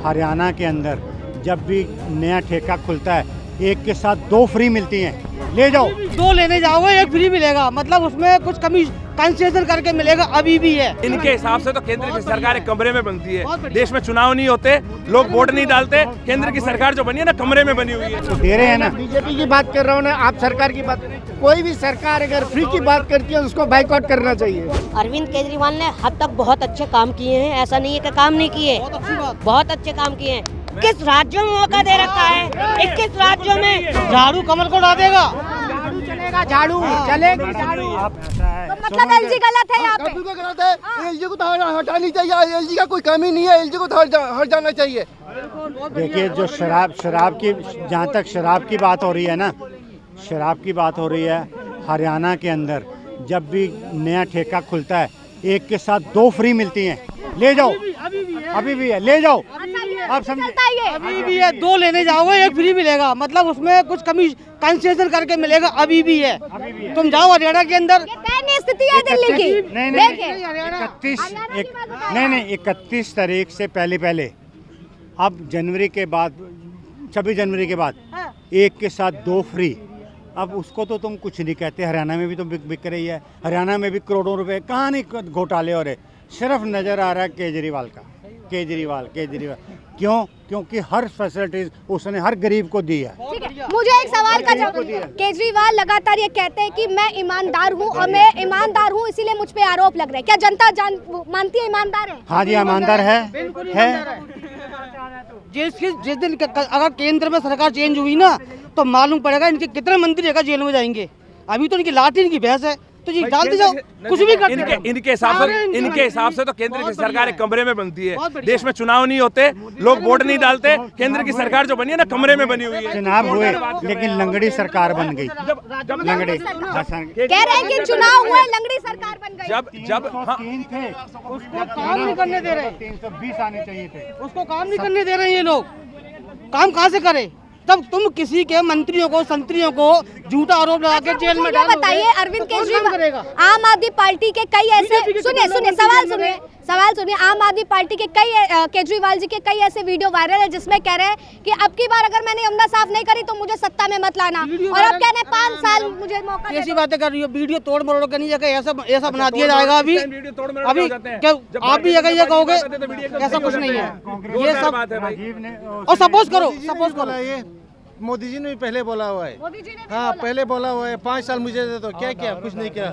हरियाणा के अंदर जब भी नया ठेका खुलता है एक के साथ 2 फ्री मिलती हैं। ले जाओ, 2 लेने जाओगे 1 फ्री मिलेगा, मतलब उसमें कुछ कमी कंसेशन करके मिलेगा, अभी भी है। इनके हिसाब से तो केंद्र की सरकार एक कमरे में बनती है। देश में चुनाव नहीं होते, लोग वोट नहीं डालते। केंद्र की सरकार जो बनी है ना, कमरे में बनी हुई है। तो दे रहे हैं ना। बीजेपी की बात कर रहा हूँ ना, आप सरकार की बात। कोई भी सरकार अगर फ्री की बात करती है उसको बाइकआउट करना चाहिए। अरविंद केजरीवाल ने हद तक बहुत अच्छे काम किए हैं, ऐसा नहीं है कि काम नहीं किए, बहुत अच्छे काम किए हैं। किस राज्यों में मौका दे रखा है, 21 राज्यों में। झाड़ू कमल को उड़ा देगा, चलेगा झाड़ू, चलेगा झाड़ू। तो मतलब एलजी गलत है यहाँ पे? बिल्कुल गलत है। एलजी को तो हटानी चाहिए। एलजी का कोई कमी नहीं है, एलजी को तो हट जाना चाहिए। देखिए, जो शराब की, जहाँ तक शराब की बात हो रही है ना, शराब की बात हो रही है, हरियाणा के अंदर जब भी नया ठेका खुलता है एक के साथ 2 फ्री मिलती हैं। ले जाओ, अभी भी है, ले जाओ। आप समझे, अभी भी है। 2 लेने जाओगे 1 फ्री मिलेगा, मतलब उसमें कुछ कमी कंसेशन करके मिलेगा, अभी भी है। तुम जाओ हरियाणा के अंदर। दयनीय स्थिति है दिल्ली की। नहीं 31 तारीख से पहले अब जनवरी के बाद 26 जनवरी के बाद एक के साथ 2 फ्री। अब उसको तो तुम कुछ नहीं कहते। हरियाणा में भी तो बिक रही है, हरियाणा में भी करोड़ों रुपए। कहाँ नहीं घोटाले हो रहे, सिर्फ नज़र आ रहा है केजरीवाल का। केजरीवाल क्यों? क्योंकि हर फैसिलिटीज उसने हर गरीब को दी है। ठीक है, मुझे एक सवाल का जवाब। केजरीवाल लगातार ये कहते हैं कि मैं ईमानदार हूँ और मैं ईमानदार हूँ, इसीलिए मुझ पे आरोप लग रहे हैं। क्या जनता मानती है ईमानदार है? हाँ जी, ईमानदार है। जिस दिन अगर केंद्र में सरकार चेंज हुई ना, तो मालूम पड़ेगा इनके कितने मंत्री जेल में जाएंगे। अभी तो इनकी लाठी इनकी भैंस है, तो ये डालते जाओ, कुछ भी करते। इनके हिसाब से तो केंद्र की सरकार एक कमरे में बनती है। देश में चुनाव नहीं होते, लोग वोट नहीं डालते। केंद्र की सरकार जो बनी है ना, कमरे में बनी हुई है। चुनाव हुए लेकिन लंगड़ी सरकार बन गई। लंगड़ी कह रहे हैं कि चुनाव हुए, लंगड़ी सरकार बन गई। जब उसको काम नहीं करने दे रहे, 320 आने चाहिए थे, उसको काम नहीं करने दे रहे ये लोग। काम कहाँ से करे? तब तुम किसी के मंत्रियों को, संतरियों को झूठा आरोप लगा के जेल में डालोगे। बताइए, अरविंद केजरीवाल आम आदमी पार्टी के कई ऐसे, सुनिए सवाल सुनिए। आम आदमी पार्टी के केजरीवाल जी के कई ऐसे वीडियो वायरल है जिसमें कह रहे हैं कि अब की बार अगर मैंने यमुना साफ नहीं करी तो मुझे सत्ता में मत लाना, और अब कह रहे 5 साल मुझे मौका दे। कैसी बातें कर रही हो? वीडियो तोड़ मरोड़ के नहीं जगह ऐसा बना दिया जाएगा। अभी क्या आप भी अगर ये कहोगे, ऐसा कुछ नहीं है। ये सब और सपोज करो मोदी जी ने भी पहले बोला हुआ है। मोदी जी ने हाँ, पहले बोला हुआ है 5 साल मुझे दे दो। क्या किया? कुछ नहीं किया।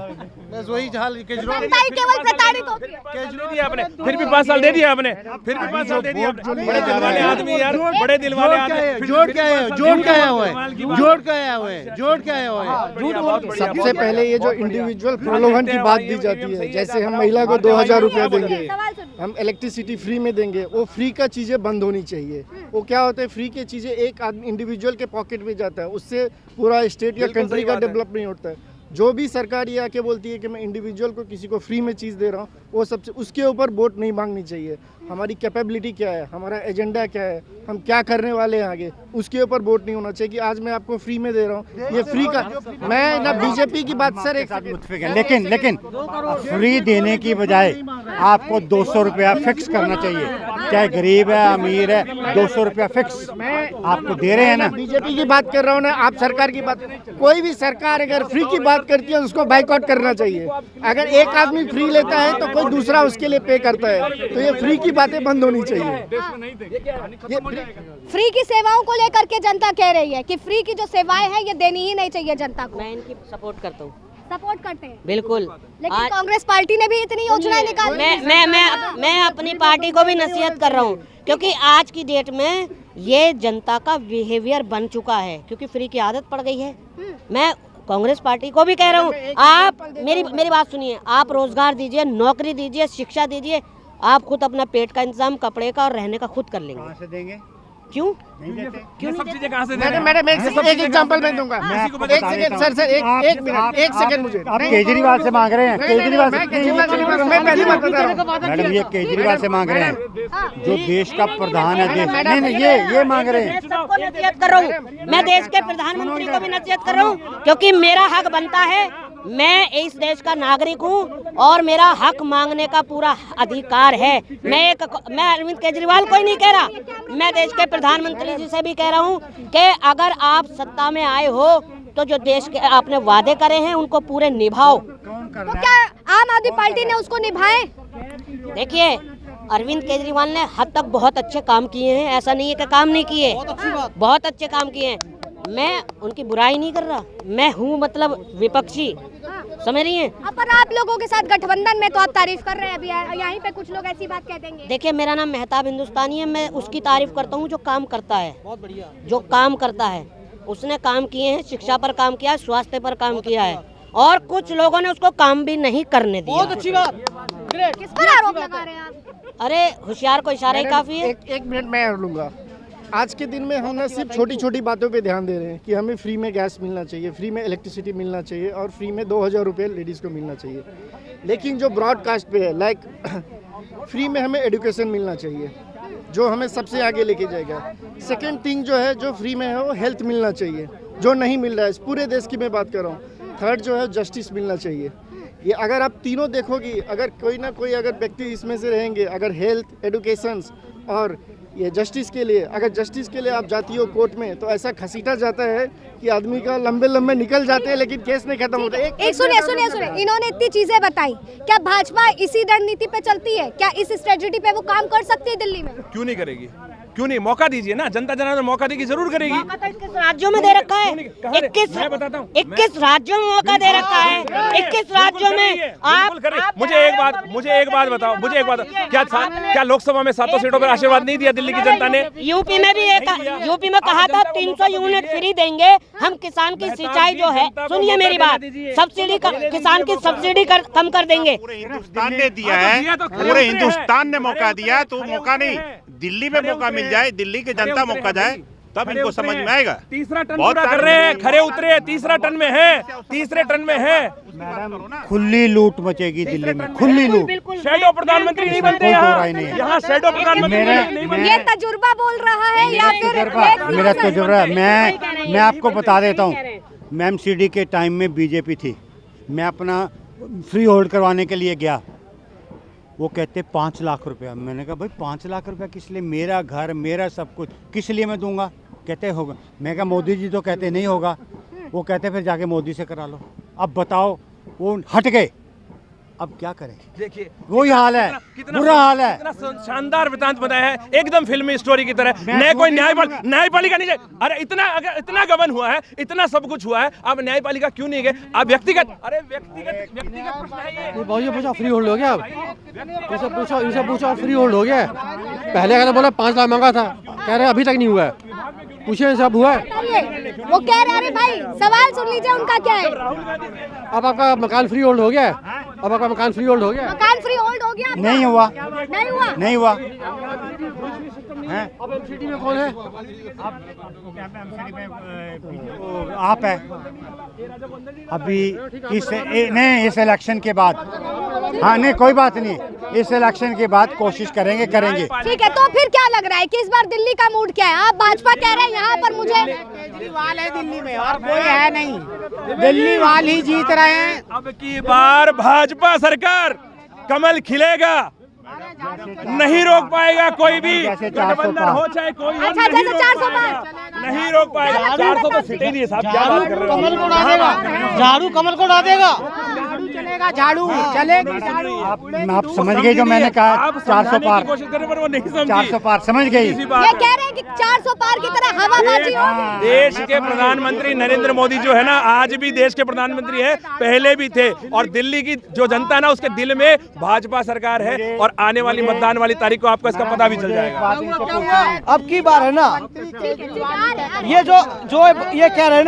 बस वही हाल केजरीवाल केवल प्रताड़ित होती है। केजरीवाल दिया आपने, फिर भी 5 साल दे दिया आपने, फिर भी 5 साल दे दिया। बड़े दिल वाले आदमी यार, बड़े दिल वाले आदमी। जोड़ क्या है? जोड़ क्या आया हुआ है? सबसे पहले ये जो इंडिविजुअल प्रलोभन की बात दी जाती है, जैसे हम महिला को 2000 रुपया देंगे, हम इलेक्ट्रिसिटी फ्री में देंगे, वो फ्री का चीजें बंद होनी चाहिए। वो क्या होता है, फ्री की चीजें एक आदमी इंडिविजुअल के पॉकेट में जाता है, उससे पूरा स्टेट या कंट्री का डेवलप नहीं होता है। जो भी सरकार ये आके बोलती है कि मैं इंडिविजुअल को किसी को फ्री में चीज़ दे रहा हूँ, वो सबसे उसके ऊपर वोट नहीं मांगनी चाहिए। हमारी कैपेबिलिटी क्या है, हमारा एजेंडा क्या है, हम क्या करने वाले हैं आगे, उसके ऊपर वोट नहीं होना चाहिए कि आज मैं आपको फ्री में दे रहा हूँ, ये फ्री का। मैं ना बीजेपी की बात सर एक मुतफिक है, लेकिन फ्री देने की बजाय आपको 200 रुपया फिक्स करना चाहिए। चाहे गरीब है अमीर है, 200 रुपया फिक्स आपको दे रहे हैं ना। बीजेपी की बात कर रहा हूँ ना, आप सरकार की बात। कोई भी सरकार अगर फ्री की बात करती है उसको बाइकआउट करना चाहिए। अगर एक आदमी फ्री लेता है तो कोई दूसरा उसके लिए पे करता है, तो ये फ्री की बातें बंद होनी चाहिए। फ्री की सेवाओं को लेकर के जनता कह रही है कि फ्री की जो सेवाएं हैं ये देनी ही नहीं चाहिए जनता को। मैं इनकी सपोर्ट करता हूँ। सपोर्ट करते हैं बिल्कुल। लेकिन कांग्रेस पार्टी ने भी इतनी योजनाएं निकाली। मैं अपनी पार्टी को भी नसीहत कर रहा हूँ, क्योंकि आज की डेट में ये जनता का बिहेवियर बन चुका है, क्योंकि फ्री की आदत पड़ गई है। मैं कांग्रेस पार्टी को भी कह रहा हूँ, आप मेरी बात सुनिए। आप रोजगार दीजिए, नौकरी दीजिए, शिक्षा दीजिए, आप खुद अपना पेट का इंतजाम, कपड़े का और रहने का खुद कर लेंगे। कहाँ से देंगे? क्यों सब चीजें कहाँ से दे रहे हैं? मैडम एक एग्जांपल मैं दूंगा। एक सेकंड सर, एक मिनट, एक सेकंड मुझे। आप केजरीवाल से मांग रहे हैं? केजरीवाल से मैं पहली बात बता रहा हूँ मैडम, ये केजरीवाल से मांग रहे हैं जो देश का प्रधान है। देश नहीं, ये मांग रहे हैं। सबको नसीहत कर रहा हूँ, मैं देश के प्रधानमंत्री को भी नसीहत कर रहा हूँ, क्योंकि मेरा हक बनता है। मैं इस देश का नागरिक हूँ और मेरा हक मांगने का पूरा अधिकार है। मैं अरविंद केजरीवाल को ही नहीं कह रहा, मैं देश के प्रधानमंत्री जी से भी कह रहा हूँ कि अगर आप सत्ता में आए हो तो जो देश के आपने वादे करे हैं उनको पूरे निभाओ। तो क्या आम आदमी पार्टी ने उसको निभाए? देखिए, अरविंद केजरीवाल ने हद तक बहुत अच्छे काम किए हैं, ऐसा नहीं है कि काम नहीं किए, बहुत अच्छे काम किए हैं। मैं उनकी बुराई नहीं कर रहा, मैं हूँ मतलब विपक्षी, समझ रही हैं? पर आप लोगों के साथ गठबंधन में तो आप तारीफ कर रहे हैं, अभी यहीं पे कुछ लोग ऐसी बात कह देंगे। देखिए, मेरा नाम मेहताब हिंदुस्तानी है, मैं उसकी तारीफ करता हूँ जो काम करता है, बहुत बढ़िया, जो काम करता है। उसने काम किए हैं, शिक्षा पर काम किया है, स्वास्थ्य पर काम किया है, और कुछ लोगों ने उसको काम भी नहीं करने दिया। बहुत अच्छी बात। किस पर आरोप लगा रहे हैं आप? अरे होशियार को इशारा ही काफी है। एक मिनट मैं और लूँगा। आज के दिन में हम ना सिर्फ छोटी छोटी बातों पे ध्यान दे रहे हैं कि हमें फ्री में गैस मिलना चाहिए, फ्री में इलेक्ट्रिसिटी मिलना चाहिए और फ्री में 2000 रुपये लेडीज़ को मिलना चाहिए। लेकिन जो ब्रॉडकास्ट पे है, लाइक फ्री में हमें एजुकेशन मिलना चाहिए जो हमें सबसे आगे लेके जाएगा। सेकेंड थिंग जो है, जो फ्री में है वो हेल्थ मिलना चाहिए जो नहीं मिल रहा है, पूरे देश की मैं बात कर रहा हूँ। थर्ड जो है जस्टिस मिलना चाहिए। ये अगर आप तीनों देखोगी, अगर कोई ना कोई अगर व्यक्ति इसमें से रहेंगे, अगर हेल्थ, एजुकेशन और ये जस्टिस के लिए, अगर जस्टिस के लिए आप जाती हो कोर्ट में तो ऐसा घसीटा जाता है कि आदमी का लंबे लंबे निकल जाते हैं लेकिन केस नहीं खत्म होता। एक सुनिए, इन्होंने इतनी चीजें बताई, क्या भाजपा इसी रणनीति पे चलती है? क्या इस स्ट्रेटजी पे वो काम कर सकती है दिल्ली में? क्यों नहीं करेगी, क्यों नहीं? मौका दीजिए ना, जनता जनार्दन मौका देगी, जरूर करेगी। मौका तो 21 राज्यों में दे रखा है, 21 राज्यों में मौका दे रखा है, 21 राज्यों में। मुझे एक बात बताओ, क्या लोकसभा में 7 सीटों पर आशीर्वाद नहीं दिया दिल्ली की जनता ने? यूपी में भी यूपी में कहा था 300 यूनिट फ्री देंगे हम, किसान की सिंचाई जो है, सुनिए मेरी बात, सब्सिडी किसान की सब्सिडी कम कर देंगे। पूरे हिंदुस्तान ने दिया है, पूरे हिंदुस्तान ने मौका दिया है, तो मौका नहीं, दिल्ली में मौका मिल जाए, दिल्ली की जनता मौका जाए, तब इनको समझ में आएगा। तीसरा टन पूरा कर रहे हैं, खरे उतरे हैं, तीसरा टन में है, तीसरे टन में है। खुली लूट मचेगी दिल्ली में, खुली लूट। शैडो प्रधानमंत्री नहीं बनते यहाँ शैडो प्रधानमंत्री। ये तजुर्बा बोल रहा है या फिर मेरा तजुर्बा? मैं आपको बता देता हूँ, मैं MCD के टाइम में बीजेपी थी, मैं अपना फ्री होल्ड करवाने के लिए गया, वो कहते 5 लाख रुपया। मैंने कहा भाई 5 लाख रुपया किस लिए? मेरा घर, मेरा सब कुछ किस लिए मैं दूंगा? कहते होगा। मैं कहा मोदी जी तो कहते नहीं होगा, वो कहते फिर जाके मोदी से करा लो। अब बताओ, वो हट गए, अब क्या करें? देखिए वही हाल है, बुरा हाल है। कितना शानदार वृतांत बताया है, एकदम फिल्मी स्टोरी की तरह। नए कोई न्यायपालिका नहीं जाए। अरे इतना गबन हुआ है, इतना सब कुछ हुआ है, अब न्यायपालिका क्यों नहीं गए? अब व्यक्तिगत प्रश्न है ये। भाई पूछा फ्री होल्ड हो गया, अब इनसे पूछा फ्री होल्ड हो गया। पहले अगर बोला 5 लाख मांगा था, कह रहे अभी तक नहीं हुआ है। पूछे सब हुआ है, वो कह रहे अरे भाई सवाल सुन लीजिए उनका क्या है। अब आपका मकान फ्री होल्ड हो गया, अब आपका मकान फ्री होल्ड हो गया। मकान फ्री होल्ड हो गया? नहीं हुआ, नहीं हुआ। अब MCD में कौन है? आप है अभी इस इलेक्शन के बाद। हाँ नहीं, कोई बात नहीं, इस इलेक्शन के बाद कोशिश करेंगे। ठीक है, तो फिर क्या लग रहा है कि इस बार दिल्ली का मूड क्या है? आप भाजपा कह रहे हैं यहाँ पर, मुझे केजरीवाल है दिल्ली में और कोई है नहीं, दिल्ली वाले ही जीत रहे हैं। अब की बार भाजपा सरकार, कमल खिलेगा, नहीं रोक पाएगा कोई भी, गठबंधन हो चाहे कोई हो, अच्छा, जैसे 405 नहीं रोक पाएगा। 400 तो सीटें नहीं है साहब, क्या बात कर रहे हो? कमल को उड़ा देगा, झाड़ू कमल को उड़ा देगा, चलेगा झाड़ू, चलेगी झाड़ू। आप समझ गए जो मैंने कहा? 400 पार, कोशिश करने पर वो नहीं समझी। 400 पार समझ गई। ये कह रहे हैं कि 400 पार की तरह हवाबाजी होगी। देश के प्रधानमंत्री नरेंद्र मोदी जो है ना, आज भी देश के प्रधानमंत्री है, पहले भी थे, और दिल्ली की जो जनता है ना, उसके दिल में भाजपा सरकार है, और आने वाली मतदान वाली तारीख को आपको इसका पता भी चल जाएगा। अब की बार है ना, ये जो ये कह रहे हैं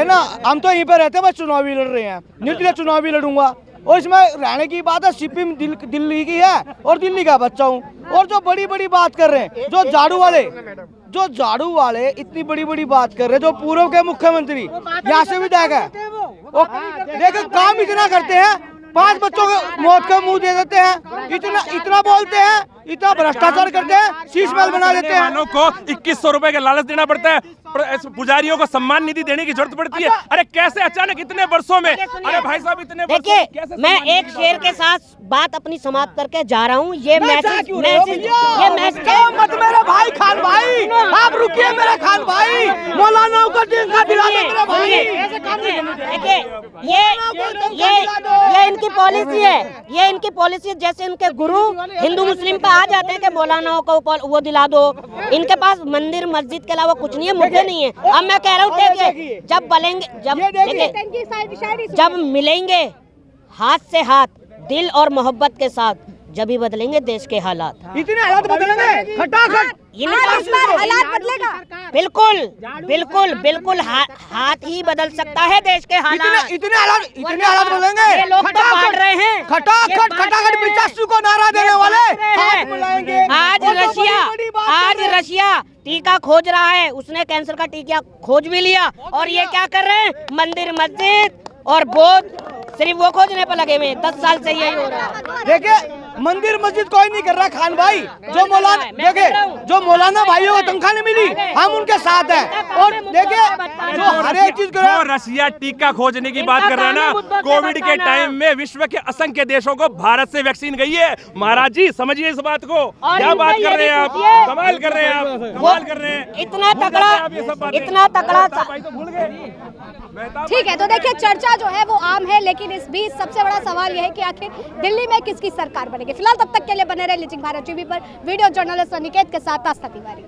ना, हम तो यहीं पे रहते हैं, बस चुनाव भी लड़ रहे हैं, निर्दलीय चुनाव भी लड़ूंगा, और इसमें रहने की बात है, सिपिम दिल्ली की है और दिल्ली का बच्चा हूँ। और जो बड़ी बड़ी बात कर रहे हैं, जो झाड़ू वाले इतनी बड़ी बड़ी बात कर रहे हैं, जो पूर्व के मुख्यमंत्री यहाँ से विधायक है, देखो काम इतना करते हैं, 5 बच्चों को मौत का मुंह दे देते हैं, इतना बोलते हैं, इतना भ्रष्टाचार करते हैं, शीश महल बना देते हैं। वालों को 2100 रुपए का लालच देना पड़ता है, पुजारियों को सम्मान निधि देने की जरूरत पड़ती है। अरे कैसे अचानक इतने वर्षों में, अरे भाई साहब इतने देखिए मैं एक शेर के साथ बात अपनी समाप्त करके जा रहा हूँ। ये मैसेज मत मेरे भाई खान भाई, आप रुकिए मेरे खान भाई, मौलाना को दिला दो मेरे भाई। देखिए ये इनकी पॉलिसी है, ये इनकी पॉलिसी। जैसे इनके गुरु हिंदू मुस्लिम पे आ जाते हैं कि मौलानाओं को वो दिला दो, इनके पास मंदिर मस्जिद के अलावा कुछ नहीं है, मुद्दे नहीं है। अब मैं कह रहा हूँ देखिए जब मिलेंगे हाथ से हाथ, दिल और मोहब्बत के साथ, जब ही बदलेंगे देश के हालात। इतने हालात बदलेंगे खटाखट, हालात बदलेगा। बिल्कुल बिल्कुल बिल्कुल हाथ ही बदल सकता है देश के हालात। इतने हालात बदलेंगे। ये लोग तो बांट रहे हैं खटाखट 85 को नारा देने वाले हाथ मिलाएंगे। आज रशिया टीका खोज रहा है, उसने कैंसर का टीका खोज भी लिया, और ये क्या कर रहे हैं, मंदिर मस्जिद और बौद्ध सिर्फ वो खोजने पर लगे हुए। 10 साल से यही हो रहा है। देखिए मंदिर मस्जिद कोई नहीं कर रहा खान भाई, जो मौलाना देखिए, जो मौलाना भाइयों को तनख्वाह नहीं मिली, हम उनके साथ हैं। और देखिए जो हर एक चीज कर रशिया टीका खोजने की बात कर रहे हैं ना, कोविड के टाइम में विश्व के असंख्य देशों को भारत से वैक्सीन गई है। महाराज जी समझिए इस बात को, क्या बात कर रहे हैं आप, कमाल कर रहे हैं आप, कमाल कर रहे हैं। इतना तकड़ा भूल गए। ठीक है, तो देखिए चर्चा जो है वो आम है, लेकिन इस बीच सबसे बड़ा सवाल यह है कि आखिर दिल्ली में किसकी सरकार बनेगी। फिलहाल तब तक के लिए बने रहे लीचिंग भारत टीवी पर। वीडियो जर्नलिस्ट अनिकेत के साथ आस्था तिवारी।